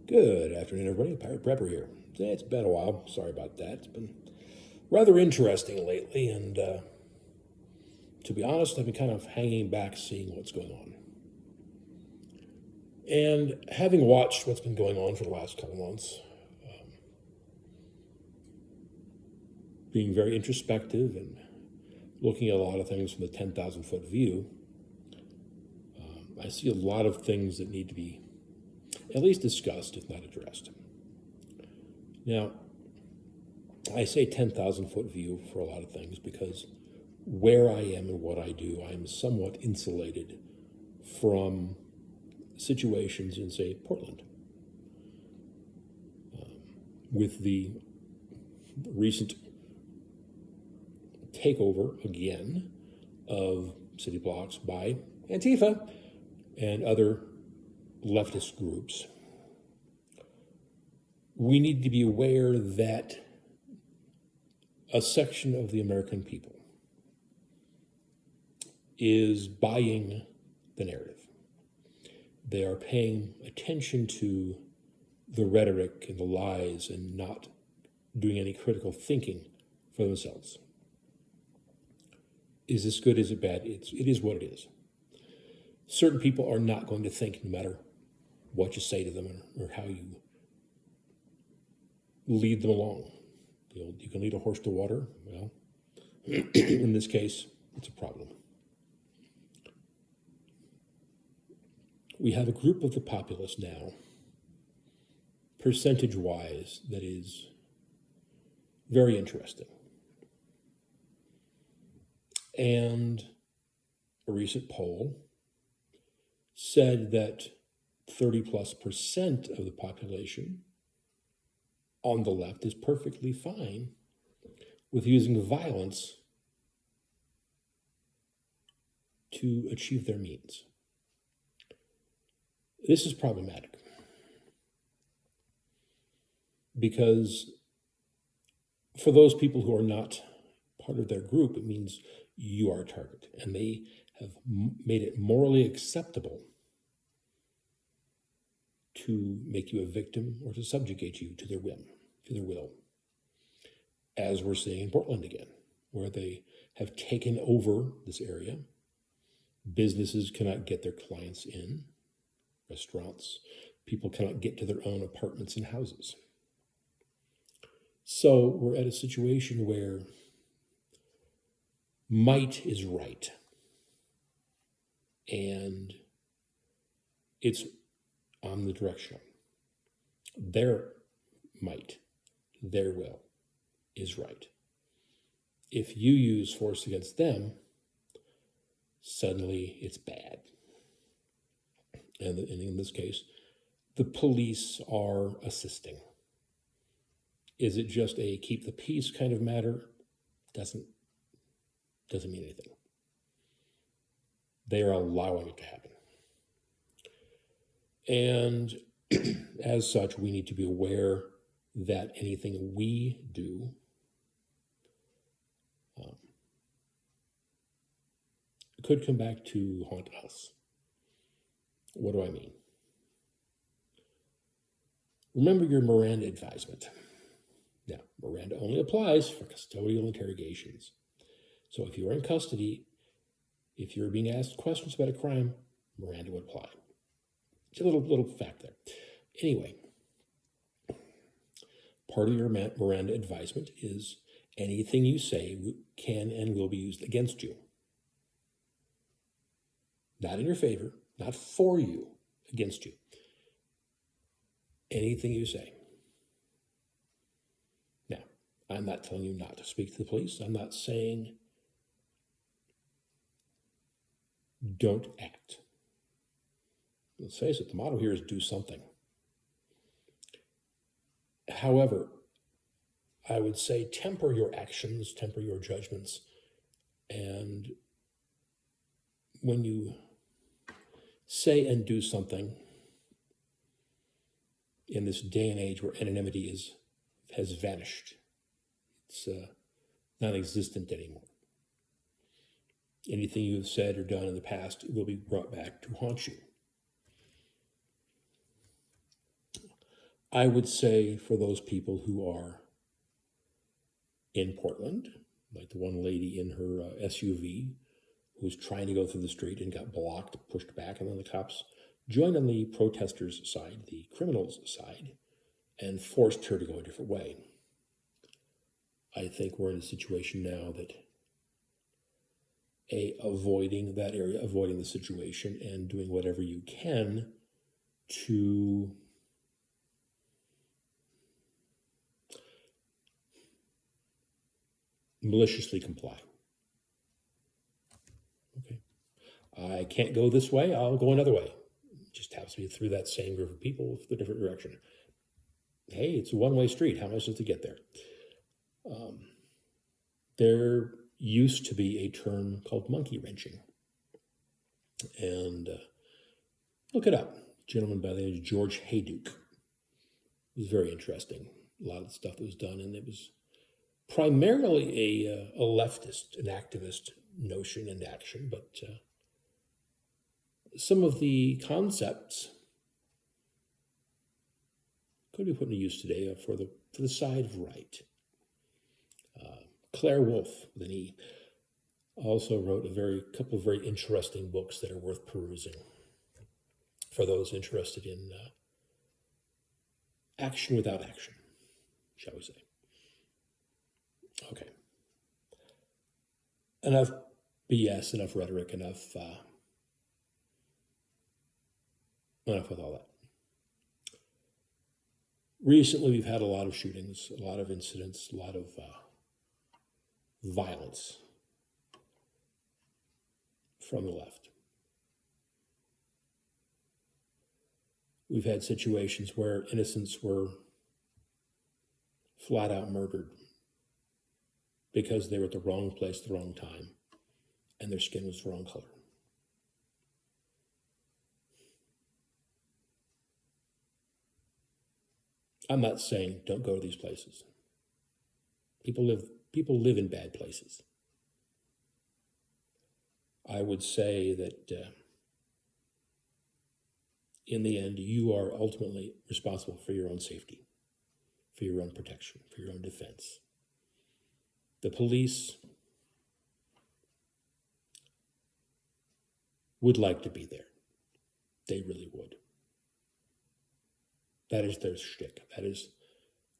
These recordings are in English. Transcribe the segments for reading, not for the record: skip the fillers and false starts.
Good afternoon, everybody. Pirate Prepper here. It's been a while. Sorry about that. It's been rather interesting lately, and to be honest, I've been kind of hanging back seeing what's going on. And having watched what's been going on for the last couple months, being very introspective and looking at a lot of things from the 10,000-foot view, I see a lot of things that need to be at least discussed, if not addressed. Now, I say 10,000-foot view for a lot of things because where I am and what I do, I'm somewhat insulated from situations in, say, Portland. With the recent takeover again of city blocks by Antifa and other leftist groups, we need to be aware that a section of the American people is buying the narrative. They are paying attention to the rhetoric and the lies and not doing any critical thinking for themselves. Is this good? Is it bad? It is what it is. Certain people are not going to think no matter what you say to them or how you lead them along. You can lead a horse to water. Well, in this case, it's a problem. We have a group of the populace now, percentage-wise, that is very interesting. And a recent poll said that 30+% of the population on the left is perfectly fine with using violence to achieve their means. This is problematic because for those people who are not part of their group, it means you are a target, and they have made it morally acceptable to make you a victim or to subjugate you to their whim, to their will, as we're seeing in Portland again, where they have taken over this area. Businesses cannot get their clients in, restaurants, people cannot get to their own apartments and houses. So we're at a situation where might is right, and it's omnidirectional. Their might, their will is right. If you use force against them, suddenly it's bad. And in this case, the police are assisting. Is it just a keep the peace kind of matter? Doesn't mean anything. They are allowing it to happen. And as such, we need to be aware that anything we do could come back to haunt us. What do I mean? Remember your Miranda advisement. Now, Miranda only applies for custodial interrogations. So if you are in custody, if you're being asked questions about a crime, Miranda would apply. It's a little fact there. Anyway, part of your Miranda advisement is anything you say can and will be used against you. Not in your favor, not for you, against you. Anything you say. Now, I'm not telling you not to speak to the police. I'm not saying don't act. Let's face it, the motto here is do something. However, I would say temper your actions, temper your judgments, and when you say and do something in this day and age where anonymity has vanished, it's non-existent anymore. Anything you have said or done in the past will be brought back to haunt you. I would say for those people who are in Portland, like the one lady in her SUV who was trying to go through the street and got blocked, pushed back, and then the cops joined on the protesters' side, the criminals' side, and forced her to go a different way. I think we're in a situation now that avoiding that area, avoiding the situation, and doing whatever you can to maliciously comply. Okay. I can't go this way, I'll go another way. It just happens to be through that same group of people with a different direction. Hey, it's a one-way street. How am I supposed to get there? There used to be a term called monkey wrenching. And look it up. A gentleman by the name of George Hayduke. It was very interesting. A lot of the stuff that was done, and it was primarily a leftist, an activist notion and action, but some of the concepts could be put into use today for the side of right. Claire Wolfe, with an E, also wrote a couple of very interesting books that are worth perusing for those interested in action without action, shall we say. Okay. Enough BS, enough rhetoric, enough with all that. Recently, we've had a lot of shootings, a lot of incidents, a lot of violence from the left. We've had situations where innocents were flat out murdered because they were at the wrong place at the wrong time and their skin was the wrong color. I'm not saying don't go to these places. People live in bad places. I would say that in the end, you are ultimately responsible for your own safety, for your own protection, for your own defense. The police would like to be there. They really would. That is their shtick. That is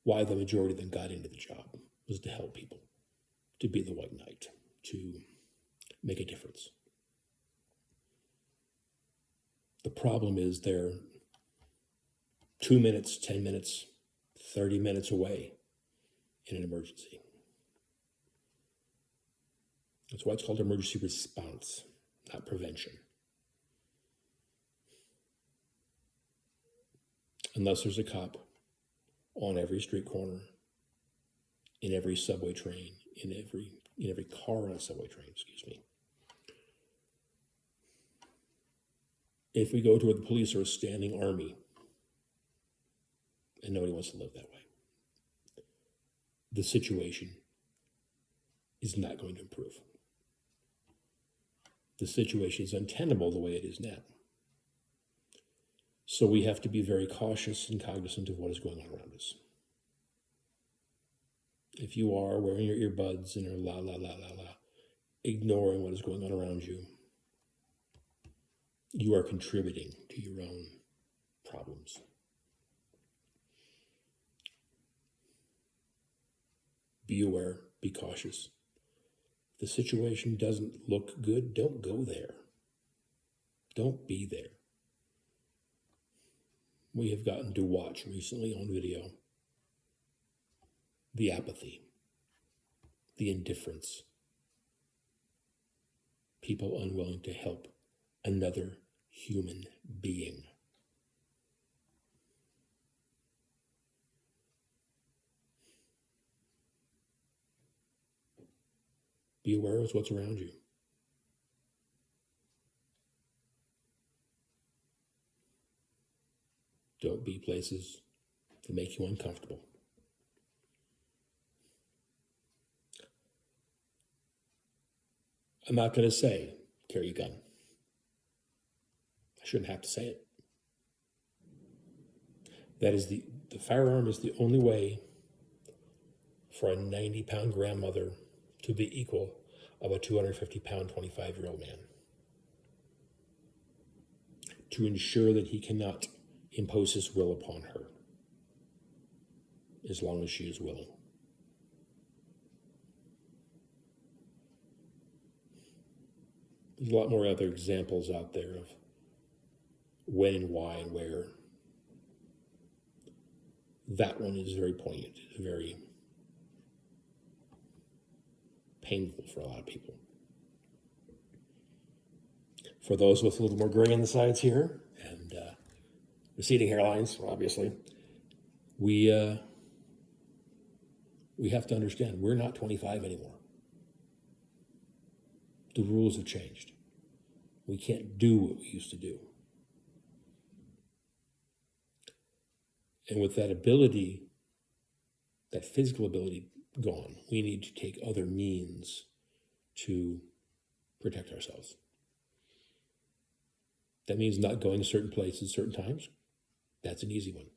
why the majority of them got into the job, was to help people, to be the white knight, to make a difference. The problem is they're 2 minutes, 10 minutes, 30 minutes away in an emergency. That's why it's called emergency response, not prevention. Unless there's a cop on every street corner, in every subway train, in every car on a subway train, If we go to where the police are a standing army, and nobody wants to live that way, the situation is not going to improve. The situation is untenable the way it is now. So we have to be very cautious and cognizant of what is going on around us. If you are wearing your earbuds and are ignoring what is going on around you, you are contributing to your own problems. Be aware, be cautious. If the situation doesn't look good, don't go there. Don't be there. We have gotten to watch recently on video the apathy, the indifference, people unwilling to help another human being. Be aware of what's around you. Don't be places that make you uncomfortable. I'm not going to say, carry a gun. I shouldn't have to say it. That is the The firearm is the only way for a 90-pound grandmother to be equal of a 250-pound, 25-year-old man. To ensure that he cannot impose his will upon her as long as she is willing. There's a lot more other examples out there of when and why and where. That one is very poignant, very painful for a lot of people. For those with a little more gray on the sides here and receding hairlines, obviously, we have to understand we're not 25 anymore. The rules have changed. We can't do what we used to do. And with that ability, that physical ability gone, we need to take other means to protect ourselves. That means not going to certain places certain times. That's an easy one.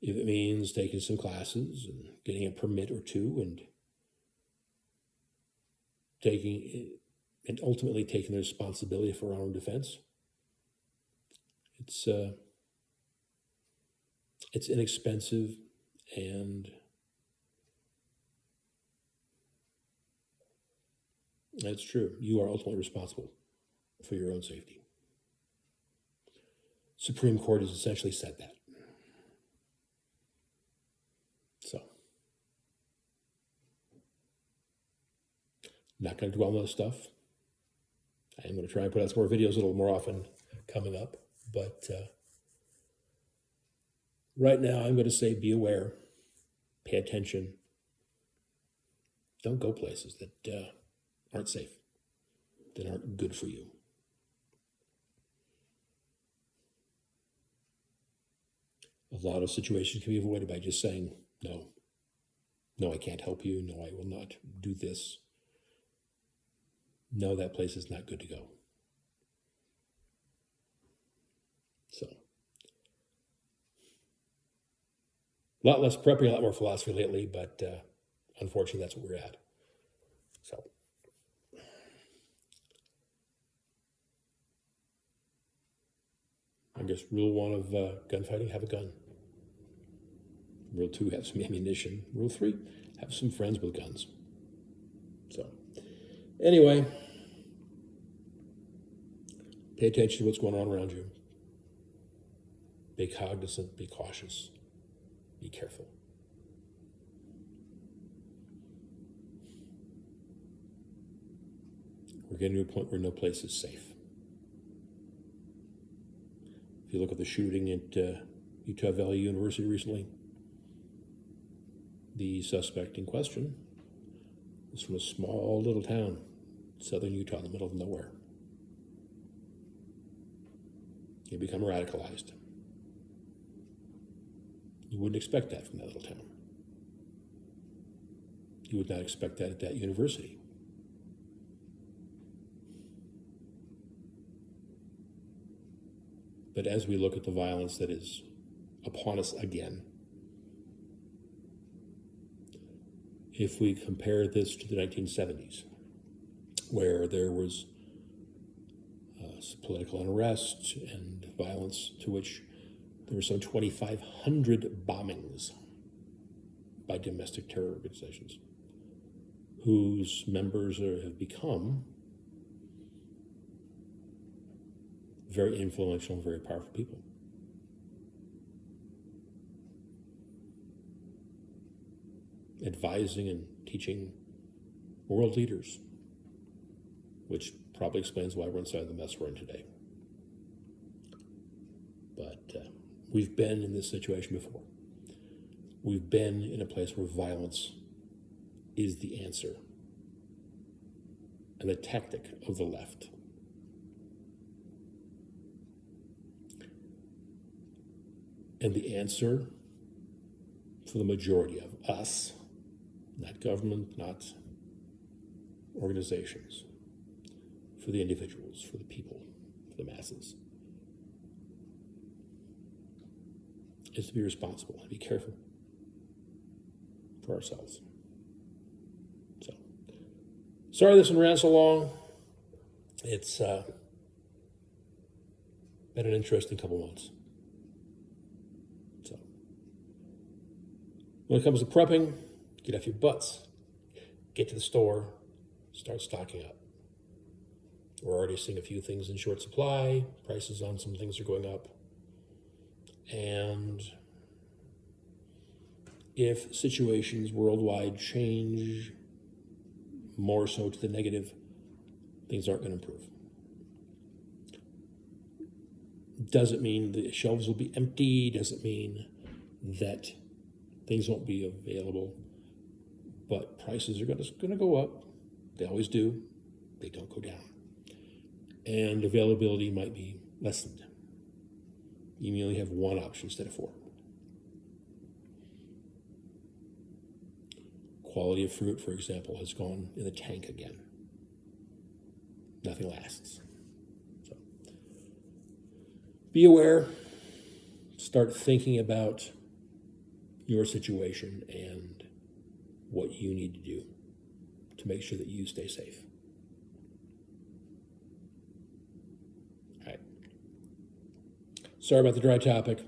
If it means taking some classes and getting a permit or two and ultimately taking the responsibility for our own defense, it's inexpensive and that's true. You are ultimately responsible for your own safety. Supreme Court has essentially said that. So, not going to dwell on this stuff. I am going to try and put out some more videos a little more often coming up. But right now, I'm going to say be aware, pay attention. Don't go places that aren't safe, that aren't good for you. A lot of situations can be avoided by just saying, no. No, I can't help you. No, I will not do this. No, that place is not good to go. So, a lot less prepping, a lot more philosophy lately, but unfortunately, that's what we're at. So, I guess rule 1 of gunfighting, have a gun. Rule 2, have some ammunition. Rule 3, have some friends with guns. So, anyway, pay attention to what's going on around you. Be cognizant, be cautious, be careful. We're getting to a point where no place is safe. If you look at the shooting at Utah Valley University recently, the suspect in question was from a small little town, southern Utah, in the middle of nowhere. He become radicalized. You wouldn't expect that from that little town. You would not expect that at that university. But as we look at the violence that is upon us again, if we compare this to the 1970s, where there was political unrest and violence to which there were some 2,500 bombings by domestic terror organizations whose members have become very influential and very powerful people. Advising and teaching world leaders, which probably explains why we're inside the mess we're in today. But we've been in this situation before. We've been in a place where violence is the answer and the tactic of the left. And the answer for the majority of us, not government, not organizations, for the individuals, for the people, for the masses, is to be responsible and be careful for ourselves. So, sorry this one ran so long. It's been an interesting couple months. So, when it comes to prepping, get off your butts, get to the store, start stocking up. We're already seeing a few things in short supply. Prices on some things are going up. And if situations worldwide change more so to the negative, things aren't going to improve. Doesn't mean the shelves will be empty, doesn't mean that things won't be available, but prices are going to go up. They always do. They don't go down. And availability might be lessened. You may only have one option instead of four. Quality of fruit, for example, has gone in the tank again. Nothing lasts. So, be aware. Start thinking about your situation and what you need to do to make sure that you stay safe. All right. Sorry about the dry topic.